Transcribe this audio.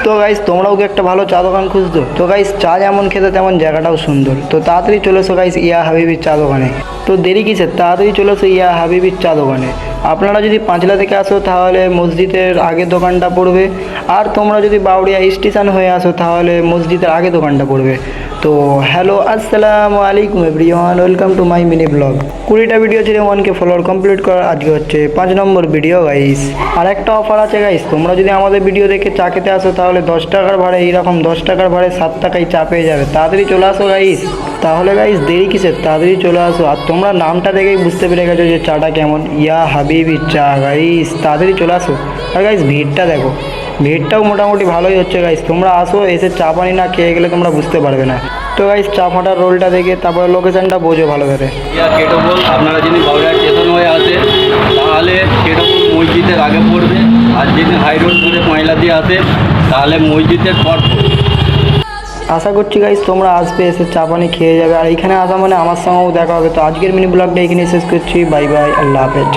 তো গাইস তোমরাও কি একটা ভালো চা দোকান খুঁজছো? তো গাইস চা যেমন খেতে তেমন জায়গাটাও সুন্দর। তো তাড়াতাড়ি চলে এসো গাইস ইয়া হাবিবির চা দোকানে। তো দেরি কিসের, তাড়াতাড়ি চলে এসো ইয়া হাবিবির চা দোকানে। আপনারা যদি পাঁচলা থেকে আসো তাহলে মসজিদের আগে দোকানটা পড়বে, আর তোমরা যদি বাউড়িয়া স্টেশন হয়ে আসো তাহলে মসজিদের আগে দোকানটা পড়বে। তো হ্যালো আসসালামু আলাইকুম everyone, welcome to my mini blog. 20টা ভিডিও ছিল 1K ফলোয়ার কমপ্লিট করার, আজকে হচ্ছে 5 নম্বর ভিডিও গাইস। আর একটা অফার আছে গাইস, তোমরা যদি আমাদের ভিডিও দেখে চা খেতে আসো তাহলে 10 টাকার ভাড়ে এইরকম 10 টাকার ভাড়ে 7 টাকায় চা পেয়ে যাবে। তাড়াতাড়ি চলে আসো গাইস। তাহলে গাইস দেরি কিসের, তাড়াতাড়ি চলে আসো। আর তোমরা নামটা দেখেই বুঝতে পেরে গেছো যে চাটা কেমন, ইয়া হাবিবি চা গাইস। তাড়াতাড়ি চলে আসো। আর গাইস ভিড়টা দেখো, ভিড়টাও মোটামুটি ভালোই হচ্ছে গাইস। তোমরা আসো, এসে চা পানি না খেয়ে গেলে তোমরা বুঝতে পারবে না। তো গাইস চা ফাটার রোলটা দেখে তারপরে লোকেশনটা বোঝো ভালো করে। ইয়া কেটবল আপনারা যদি বাউড়িয়া স্টেশন হয়ে আসে তাহলে কেটবল মসজিদের আগে পড়বে, আর যদি হাই রোড ধরে ময়লা দিয়ে আসে তাহলে মসজিদের পর পড়বে। আশা করছি গাইস তোমরা আসবে, এসে চা পানি খেয়ে যাবে। আর এইখানে আসা মানে আমার সঙ্গেও দেখা হবে। তো আজকের মিনি ব্লগটা এখানে শেষ করছি। বাই বাই, আল্লাহ হাফেজ।